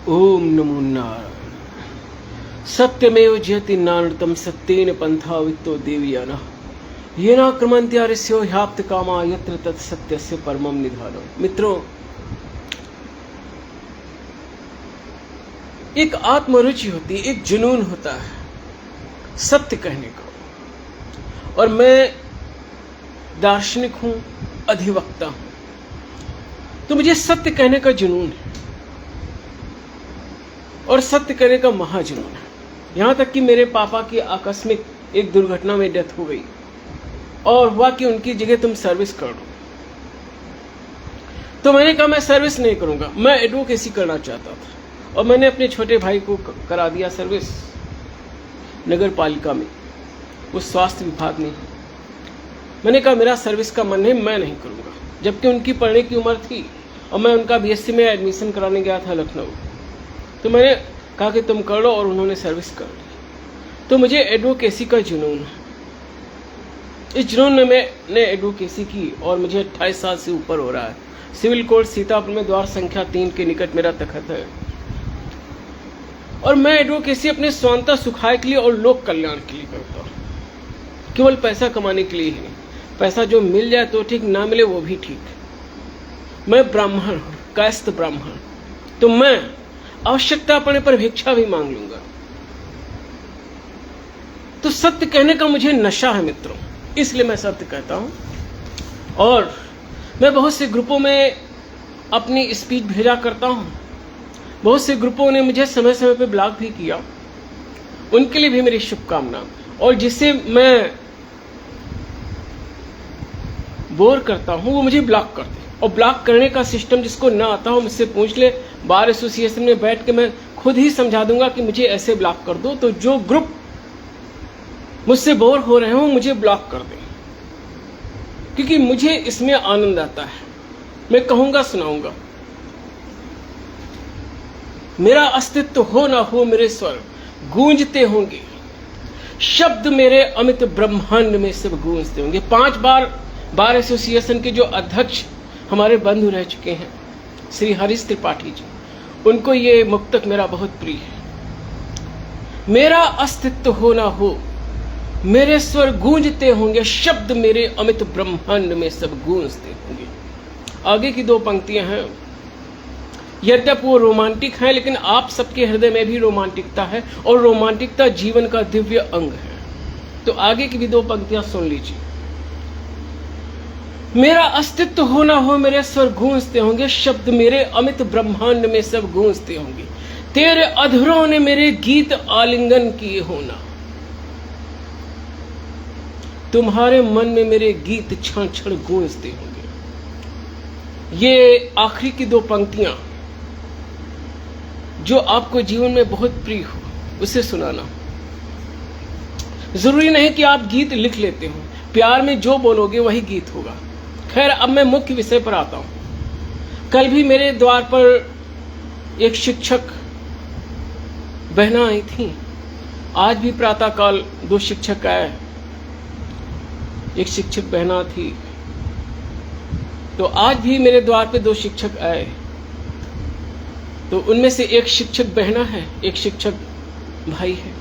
ओम नमो नारायण। सत्यमेव जयति नानृतं सत्येन पंथा वित्तो देवयानः येना क्रमन्ति आर्यस्यो ह्याप्त कामा यत्र तत् सत्यस्य परमं निधानम्। मित्रों, एक आत्मरुचि होती है, एक जुनून होता है सत्य कहने का। और मैं दार्शनिक हूं, अधिवक्ता हूं, तो मुझे सत्य कहने का जुनून है और सत्य कहने का महाजुनून है। यहां तक कि मेरे पापा की आकस्मिक एक दुर्घटना में डेथ हो गई और हुआ कि उनकी जगह तुम सर्विस कर दो। तो मैंने कहा मैं सर्विस नहीं करूंगा, मैं एडवोकेसी करना चाहता था। और मैंने अपने छोटे भाई को करा दिया सर्विस नगर पालिका में, उस स्वास्थ्य विभाग में। मैंने कहा मेरा सर्विस का मन है, मैं नहीं करूंगा। जबकि उनकी पढ़ने की उम्र थी और मैं उनका बीएससी में एडमिशन कराने गया था लखनऊ। तो मैंने कहा कि तुम कर लो, और उन्होंने सर्विस कर ली। तो मुझे एडवोकेसी का जुनून है। इस जुनून में मैंने एडवोकेसी की और मुझे 28 साल से ऊपर हो रहा है। सिविल कोर्ट सीतापुर में द्वार संख्या 3 के निकट मेरा तखत है। और मैं एडवोकेसी अपने स्वांतः सुखाय के लिए और लोक कल्याण के लिए करता हूँ, केवल पैसा कमाने के लिए ही नहीं। पैसा जो मिल जाए तो ठीक, ना मिले वो भी ठीक। मैं ब्राह्मण हूँ, कायस्थ ब्राह्मण, तो मैं आवश्यकता पड़ने पर भिक्षा भी मांग लूंगा। तो सत्य कहने का मुझे नशा है मित्रों, इसलिए मैं सत्य कहता हूं। और मैं बहुत से ग्रुपों में अपनी स्पीच भेजा करता हूं। बहुत से ग्रुपों ने मुझे समय समय पर ब्लॉक भी किया, उनके लिए भी मेरी शुभकामना। और जिससे मैं बोर करता हूं वो मुझे ब्लॉक करते। और ब्लॉक करने का सिस्टम जिसको ना आता हो मुझसे पूछ ले, बार एसोसिएशन में बैठ के मैं खुद ही समझा दूंगा कि मुझे ऐसे ब्लॉक कर दो। तो जो ग्रुप मुझसे बोर हो रहे हो मुझे ब्लॉक कर दें, क्योंकि मुझे इसमें आनंद आता है। मैं कहूंगा, सुनाऊंगा। मेरा अस्तित्व हो ना हो मेरे स्वर गूंजते होंगे, शब्द मेरे अमित ब्रह्मांड में सब गूंजते होंगे। 5 बार बार एसोसिएशन के जो अध्यक्ष हमारे बंधु रह चुके हैं, श्री हरीश त्रिपाठी जी, उनको ये मुक्तक मेरा बहुत प्रिय है। मेरा अस्तित्व हो ना हो मेरे स्वर गूंजते होंगे, शब्द मेरे अमित ब्रह्मांड में सब गूंजते होंगे। आगे की 2 पंक्तियां हैं, यद्यपि वो रोमांटिक हैं, लेकिन आप सबके हृदय में भी रोमांटिकता है और रोमांटिकता जीवन का दिव्य अंग है। तो आगे की भी 2 पंक्तियां सुन लीजिए। मेरा अस्तित्व हो ना हो मेरे स्वर गूंजते होंगे, शब्द मेरे अमित ब्रह्मांड में सब गूंजते होंगे। तेरे अधरों ने मेरे गीत आलिंगन किए होना, तुम्हारे मन में मेरे गीत क्षण क्षण गूंजते होंगे। ये आखिरी की 2 पंक्तियां जो आपको जीवन में बहुत प्रिय हो, उसे सुनाना। जरूरी नहीं कि आप गीत लिख लेते हो, प्यार में जो बोलोगे वही गीत होगा। खैर, अब मैं मुख्य विषय पर आता हूं। कल भी मेरे द्वार पर एक शिक्षक बहना आई थी। आज भी प्रातःकाल 2 शिक्षक आए। एक शिक्षक बहना थी, तो आज भी मेरे द्वार पे 2 शिक्षक आए। तो उनमें से एक शिक्षक बहना है, एक शिक्षक भाई है।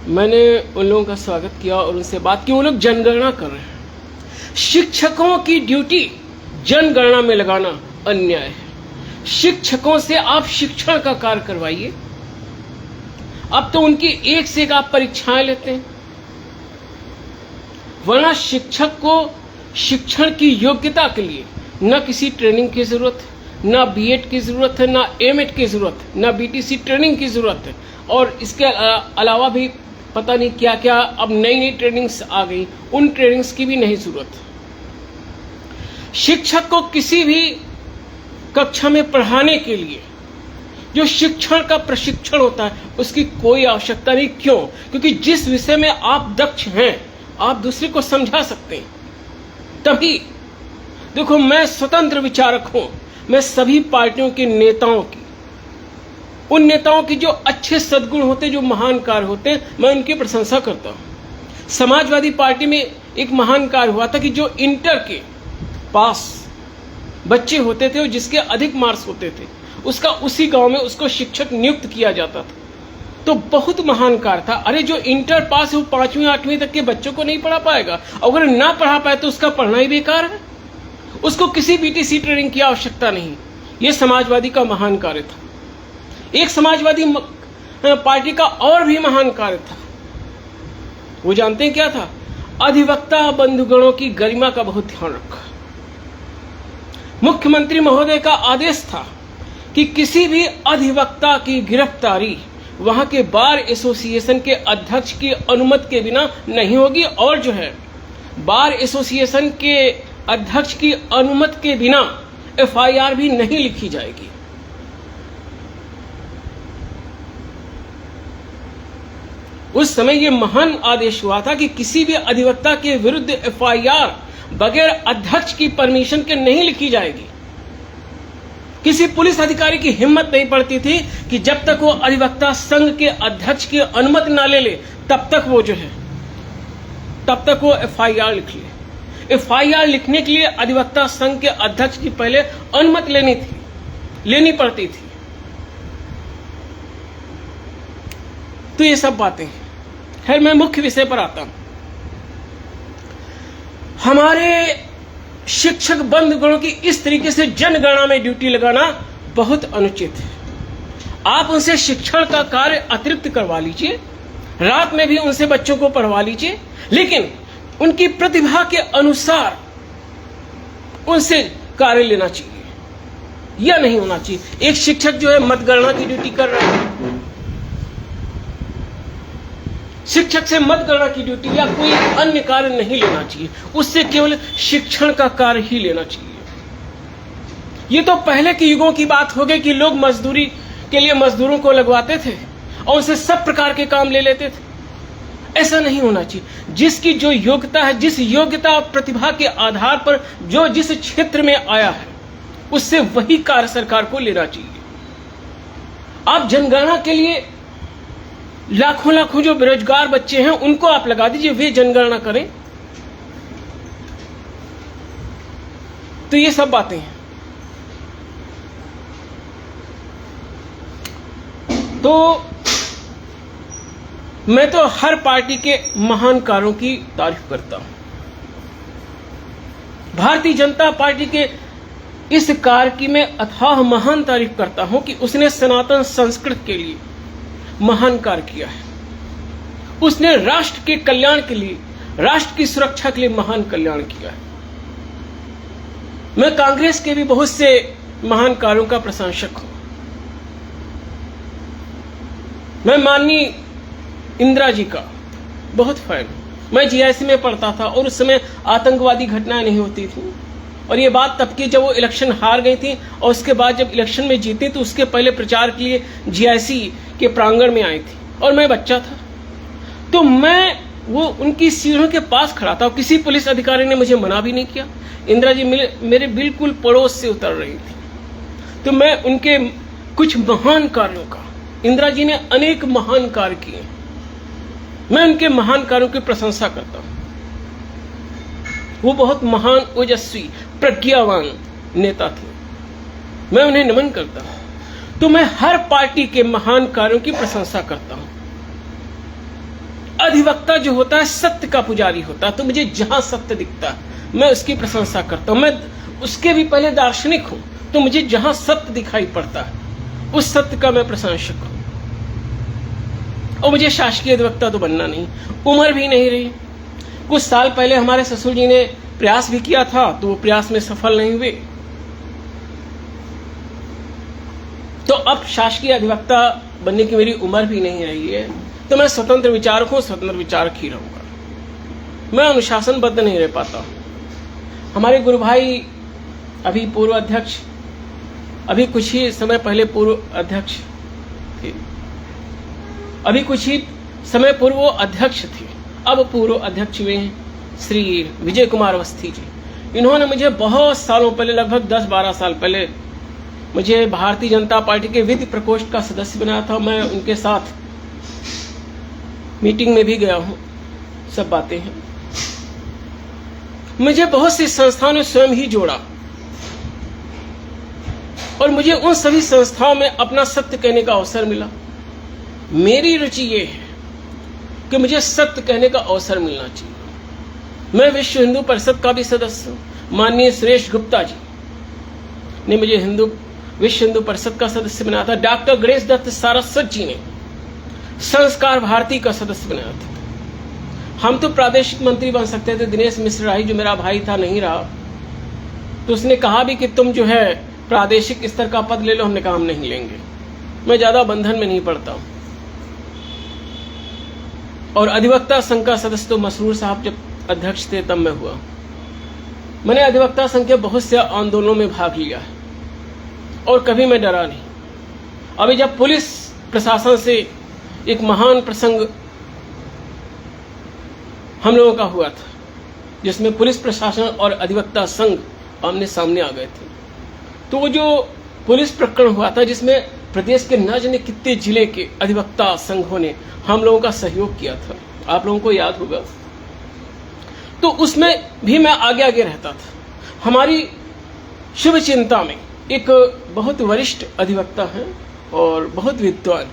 मैंने उन लोगों का स्वागत किया और उनसे बात की। वो लोग जनगणना कर रहे हैं। शिक्षकों की ड्यूटी जनगणना में लगाना अन्याय है। शिक्षकों से आप शिक्षण का कार्य करवाइए। अब तो उनकी एक से एक आप परीक्षाएं लेते हैं, वरना शिक्षक को शिक्षण की योग्यता के लिए न किसी ट्रेनिंग की जरूरत है, न बीएड की जरूरत है, न एमएड की जरूरत है, न बीटीसी ट्रेनिंग की जरूरत है। और इसके अलावा भी पता नहीं क्या क्या अब नई नई ट्रेनिंग्स आ गई, उन ट्रेनिंग्स की भी नहीं जरूरत है। शिक्षक को किसी भी कक्षा में पढ़ाने के लिए जो शिक्षण का प्रशिक्षण होता है उसकी कोई आवश्यकता नहीं। क्यों? क्योंकि जिस विषय में आप दक्ष हैं आप दूसरे को समझा सकते हैं। तभी देखो, मैं स्वतंत्र विचारक हूं। मैं सभी पार्टियों के नेताओं की, उन नेताओं की जो अच्छे सद्गुण होते, जो महान कार्य होते हैं, मैं उनकी प्रशंसा करता हूं। समाजवादी पार्टी में एक महान कार्य हुआ था कि जो इंटर के पास बच्चे होते थे और जिसके अधिक मार्क्स होते थे उसका उसी गांव में उसको शिक्षक नियुक्त किया जाता था। तो बहुत महान कार्य था। अरे जो इंटर पास है वो 5वीं 8वीं तक के बच्चों को नहीं पढ़ा पाएगा, अगर ना पढ़ा पाए तो उसका पढ़ना ही बेकार है। उसको किसी बीटीसी ट्रेनिंग की आवश्यकता नहीं। यह समाजवादी का महान कार्य था। एक समाजवादी पार्टी का और भी महान कार्य था। वो जानते हैं क्या था? अधिवक्ता बंधुगणों की गरिमा का बहुत ध्यान रखा। मुख्यमंत्री महोदय का आदेश था कि किसी भी अधिवक्ता की गिरफ्तारी वहां के बार एसोसिएशन के अध्यक्ष की अनुमति के बिना नहीं होगी, और जो है बार एसोसिएशन के अध्यक्ष की अनुमति के बिना एफआईआर भी नहीं लिखी जाएगी। उस समय यह महान आदेश हुआ था कि किसी भी अधिवक्ता के विरुद्ध एफआईआर बगैर अध्यक्ष की परमिशन के नहीं लिखी जाएगी। किसी पुलिस अधिकारी की हिम्मत नहीं पड़ती थी कि जब तक वो अधिवक्ता संघ के अध्यक्ष की अनुमति ना ले तब तक वो एफआईआर लिख ले। एफआईआर लिखने के लिए अधिवक्ता संघ के अध्यक्ष की पहले अनुमति लेनी पड़ती थी। तो ये सब बातें हैं। खैर, मैं मुख्य विषय पर आता हूं। हमारे शिक्षक बंधुगणों की इस तरीके से जनगणना में ड्यूटी लगाना बहुत अनुचित है। आप उनसे शिक्षण का कार्य अतिरिक्त करवा लीजिए, रात में भी उनसे बच्चों को पढ़वा लीजिए, लेकिन उनकी प्रतिभा के अनुसार उनसे कार्य लेना चाहिए या नहीं होना चाहिए। एक शिक्षक जो है मतगणना की ड्यूटी कर रहा है, शिक्षक से मतगणना की ड्यूटी या कोई अन्य कार्य नहीं लेना चाहिए, उससे केवल शिक्षण का कार्य ही लेना चाहिए। ये तो पहले के युगों की बात हो गई कि लोग मजदूरी के लिए मजदूरों को लगवाते थे और उनसे सब प्रकार के काम ले लेते थे। ऐसा नहीं होना चाहिए। जिसकी जो योग्यता है, जिस योग्यता और प्रतिभा के आधार पर जो जिस क्षेत्र में आया है, उससे वही कार्य सरकार को लेना चाहिए। आप जनगणना के लिए लाखों जो बेरोजगार बच्चे हैं उनको आप लगा दीजिए, वे जनगणना करें। तो ये सब बातें हैं। तो मैं तो हर पार्टी के महान कार्यों की तारीफ करता हूं। भारतीय जनता पार्टी के इस कार्य की मैं अथाह महान तारीफ करता हूं कि उसने सनातन संस्कृति के लिए महान कार्य किया है। उसने राष्ट्र के कल्याण के लिए, राष्ट्र की सुरक्षा के लिए महान कल्याण किया है। मैं कांग्रेस के भी बहुत से महान कार्यों का प्रशंसक हूं। मैं माननीय इंदिरा जी का बहुत फैन हूं। मैं जीआईसी में पढ़ता था और उस समय आतंकवादी घटनाएं नहीं होती थी, और ये बात तब की जब वो इलेक्शन हार गई थी, और उसके बाद जब इलेक्शन में जीती तो उसके पहले प्रचार के लिए जीआईसी के प्रांगण में आई थी और मैं बच्चा था। तो मैं वो उनकी सीढ़ियों के पास खड़ा था और किसी पुलिस अधिकारी ने मुझे मना भी नहीं किया। इंदिरा जी मेरे बिल्कुल पड़ोस से उतर रही थी। तो मैं उनके कुछ महान कार्यों का, इंदिरा जी ने अनेक महान कार्य किए, मैं उनके महान कार्यों की प्रशंसा करता हूं। वो बहुत महान, ओजस्वी, प्रज्ञावान नेता थे। मैं उन्हें नमन करता हूं। तो मैं हर पार्टी के महान कार्यों की प्रशंसा करता हूं। अधिवक्ता जो होता है सत्य का पुजारी होता है, तो मुझे जहां सत्य दिखता है मैं उसकी प्रशंसा करता हूं। मैं उसके भी पहले दार्शनिक हूं, तो मुझे जहां सत्य दिखाई पड़ता है उस सत्य का मैं प्रशंसक हूं। और मुझे शासकीय अधिवक्ता तो बनना नहीं, उम्र भी नहीं रही। कुछ साल पहले हमारे ससुर जी ने प्रयास भी किया था, तो वो प्रयास में सफल नहीं हुए। तो अब शासकीय अधिवक्ता बनने की मेरी उम्र भी नहीं रही है, तो मैं स्वतंत्र विचारक हूं, स्वतंत्र विचारक ही रहूंगा। मैं अनुशासनबद्ध नहीं रह पाता। हमारे गुरु भाई अभी पूर्व अध्यक्ष, अभी कुछ ही समय पहले पूर्व अध्यक्ष थे, अभी कुछ ही समय पूर्व वो अध्यक्ष थे, अब पूर्व अध्यक्ष हुए हैं श्री विजय कुमार अवस्थी जी। इन्होंने मुझे बहुत सालों पहले, लगभग 10-12 साल पहले, मुझे भारतीय जनता पार्टी के विधि प्रकोष्ठ का सदस्य बनाया था। मैं उनके साथ मीटिंग में भी गया हूं, सब बातें हैं। मुझे बहुत सी संस्थाओं ने स्वयं ही जोड़ा। और मुझे उन सभी संस्थाओं में अपना सत्य कहने का अवसर मिला। मेरी रुचि ये है कि मुझे सत्य कहने का अवसर मिलना चाहिए। मैं विश्व हिंदू परिषद का भी सदस्य हूं। माननीय सुरेश गुप्ता जी ने मुझे विश्व हिंदू परिषद का सदस्य बनाया था। डॉक्टर गणेश दत्त सारस्वत जी ने संस्कार भारती का सदस्य बनाया था। हम तो प्रादेशिक मंत्री बन सकते थे। दिनेश मिश्र राही जो मेरा भाई था नहीं रहा, तो उसने कहा भी कि तुम जो है प्रादेशिक स्तर का पद ले लो। हमने कहा हम नहीं लेंगे, मैं ज्यादा बंधन में नहीं पड़ता हूं। और अधिवक्ता संघ का सदस्य तो मसरूर साहब जब अध्यक्ष थे तब मैं हुआ। मैंने अधिवक्ता संघ के बहुत से आंदोलनों में भाग लिया है और कभी मैं डरा नहीं। अभी जब पुलिस प्रशासन से एक महान प्रसंग हम लोगों का हुआ था, जिसमें पुलिस प्रशासन और अधिवक्ता संघ आमने सामने आ गए थे, तो वो जो पुलिस प्रकरण हुआ था जिसमें प्रदेश के न जाने कितने जिले के अधिवक्ता संघों ने हम लोगों का सहयोग किया था, आप लोगों को याद होगा, तो उसमें भी मैं आगे आगे रहता था। हमारी शुभ चिंता में एक बहुत वरिष्ठ अधिवक्ता हैं और बहुत विद्वान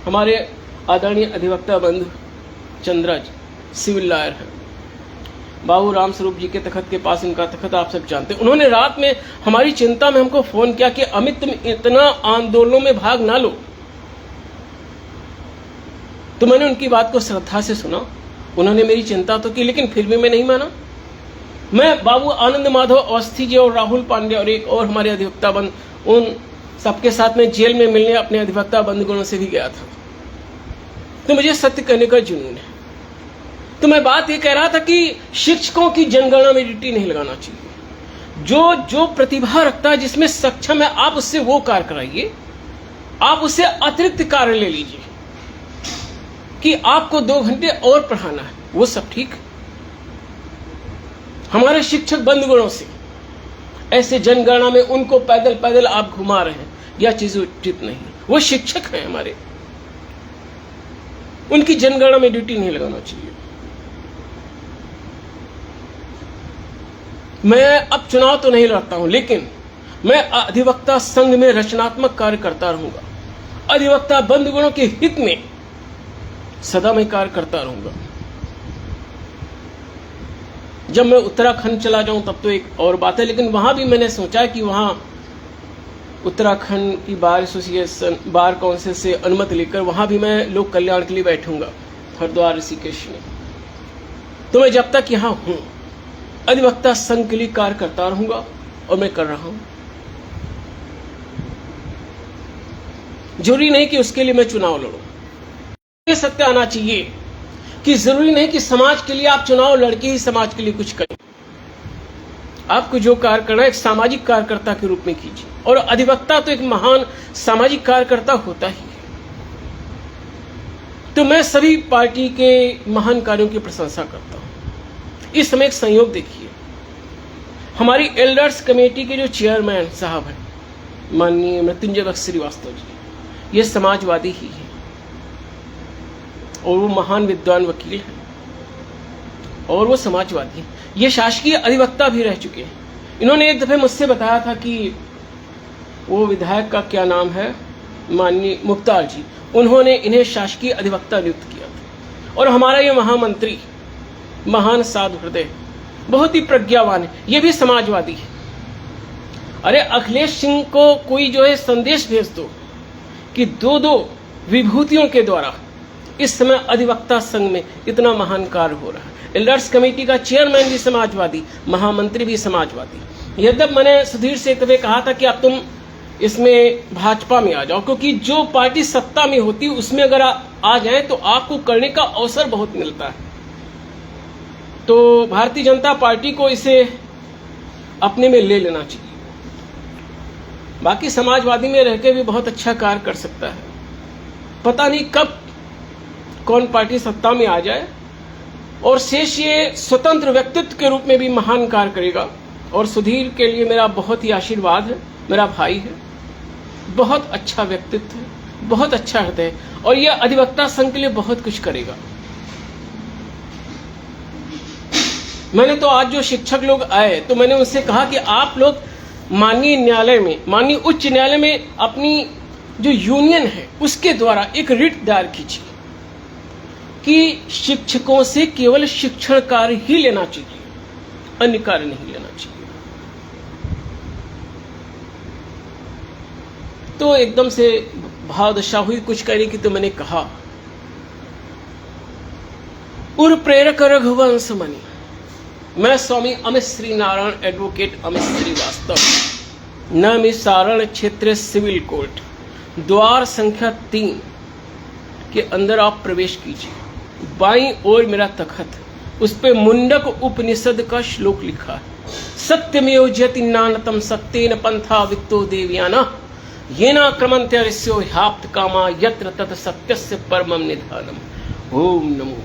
हमारे आदरणीय अधिवक्ता बंधु चंद्रा जी, सिविल लॉयर हैं। बाबू राम स्वरूप जी के तखत के पास इनका तखत आप सब जानते हैं। उन्होंने रात में हमारी चिंता में हमको फोन किया कि अमित तुम इतना आंदोलनों में भाग ना लो। तो मैंने उनकी बात को श्रद्धा से सुना। उन्होंने मेरी चिंता तो की, लेकिन फिर भी मैं नहीं माना। मैं बाबू आनंद माधव अवस्थी जी और राहुल पांडे और एक और हमारे अधिवक्ता बंद, उन सबके साथ में जेल में मिलने अपने अधिवक्ता बंधुगणों से भी गया था। तो मुझे सत्य कहने का जुनून है। तो मैं बात ये कह रहा था कि शिक्षकों की जनगणना में ड्यूटी नहीं लगाना चाहिए। जो प्रतिभा रखता है, जिसमें सक्षम है, आप उससे वो कार्य कराइए। आप उससे अतिरिक्त कार्य ले लीजिए कि आपको 2 घंटे और पढ़ाना है, वो सब ठीक। हमारे शिक्षक बंधुगणों से ऐसे जनगणना में उनको पैदल पैदल आप घुमा रहे हैं, यह चीज उचित नहीं। वो शिक्षक हैं हमारे, उनकी जनगणना में ड्यूटी नहीं लगाना चाहिए। मैं अब चुनाव तो नहीं लड़ता हूं, लेकिन मैं अधिवक्ता संघ में रचनात्मक कार्य करता रहूंगा। अधिवक्ता बंधुगणों के हित में सदा मैं कार्य करता रहूंगा। जब मैं उत्तराखंड चला जाऊं तब तो एक और बात है, लेकिन वहां भी मैंने सोचा कि वहां उत्तराखंड की बार एसोसिएशन, बार काउंसिल से अनुमति लेकर वहां भी मैं लोक कल्याण के लिए बैठूंगा, हरिद्वार ऋषिकेश में। तो मैं जब तक यहां हूं अधिवक्ता संघ के लिए कार्य करता रहूंगा, और मैं कर रहा हूं। जरूरी नहीं कि उसके लिए मैं चुनाव लड़ूं। ये सत्य आना चाहिए कि जरूरी नहीं कि समाज के लिए आप चुनाव लड़के ही समाज के लिए कुछ करें। आपको जो कार्य करना है एक सामाजिक कार्यकर्ता के रूप में कीजिए, और अधिवक्ता तो एक महान सामाजिक कार्यकर्ता होता ही है। तो मैं सभी पार्टी के महान कार्यों की प्रशंसा करता हूं। इस समय एक संयोग देखिए, हमारी एल्डर्स कमेटी के जो चेयरमैन साहब हैं माननीय मृत्युंजय बख्श श्रीवास्तव जी, ये समाजवादी ही है और वो महान विद्वान वकील हैं और वो समाजवादी हैं। ये शासकीय अधिवक्ता भी रह चुके हैं। इन्होंने एक दफे मुझसे बताया था कि वो विधायक का क्या नाम है, माननीय मुख्तार जी, उन्होंने इन्हें शासकीय अधिवक्ता नियुक्त किया था। और हमारा ये महामंत्री महान साधु हृदय, बहुत ही प्रज्ञावान है, ये भी समाजवादी है। अरे अखिलेश सिंह को कोई जो है संदेश भेज दो कि 2 विभूतियों के द्वारा इस समय अधिवक्ता संघ में इतना महान कार्य हो रहा है। एल्डर्स कमेटी का चेयरमैन भी समाजवादी, महामंत्री भी समाजवादी। यद्यपि मैंने सुधीर से तभी कहा था कि अब तुम इसमें भाजपा में आ जाओ, क्योंकि जो पार्टी सत्ता में होती है उसमें अगर आ जाए तो आपको करने का अवसर बहुत मिलता है। तो भारतीय जनता पार्टी को इसे अपने में ले लेना चाहिए। बाकी समाजवादी में रह के भी बहुत अच्छा कार्य कर सकता है। पता नहीं कब कौन पार्टी सत्ता में आ जाए, और शेष ये स्वतंत्र व्यक्तित्व के रूप में भी महान कार्य करेगा। और सुधीर के लिए मेरा बहुत ही आशीर्वाद है, मेरा भाई है, बहुत अच्छा व्यक्तित्व है, बहुत अच्छा हृदय है, और यह अधिवक्ता संघ के लिए बहुत कुछ करेगा। मैंने तो आज जो शिक्षक लोग आए तो मैंने उनसे कहा कि आप लोग माननीय न्यायालय में, माननीय उच्च न्यायालय में अपनी जो यूनियन है उसके द्वारा एक रिट दायर कीजिए कि शिक्षकों से केवल शिक्षण कार्य ही लेना चाहिए, अन्य कार्य नहीं लेना चाहिए। तो एकदम से भावदशा हुई कुछ कहने की, तो मैंने कहा, उर प्रेरक रघुवंश मणि, मैं स्वामी अमित श्री नारायण एडवोकेट अमित श्रीवास्तव, नैमिषारण्य क्षेत्र सिविल कोर्ट, द्वार संख्या 3 के अंदर आप प्रवेश कीजिए। बाईं ओर मेरा तखत, उस पे मुंडक उपनिषद का श्लोक लिखा है, सत्यमेव जयति नानतम सत्येन पंथा वित्तो देवयाना येना क्रमन्ते ऋष्यो ह्याप्त कामा यत्र तत् सत्यस्य परमं निधानम। ओम नमो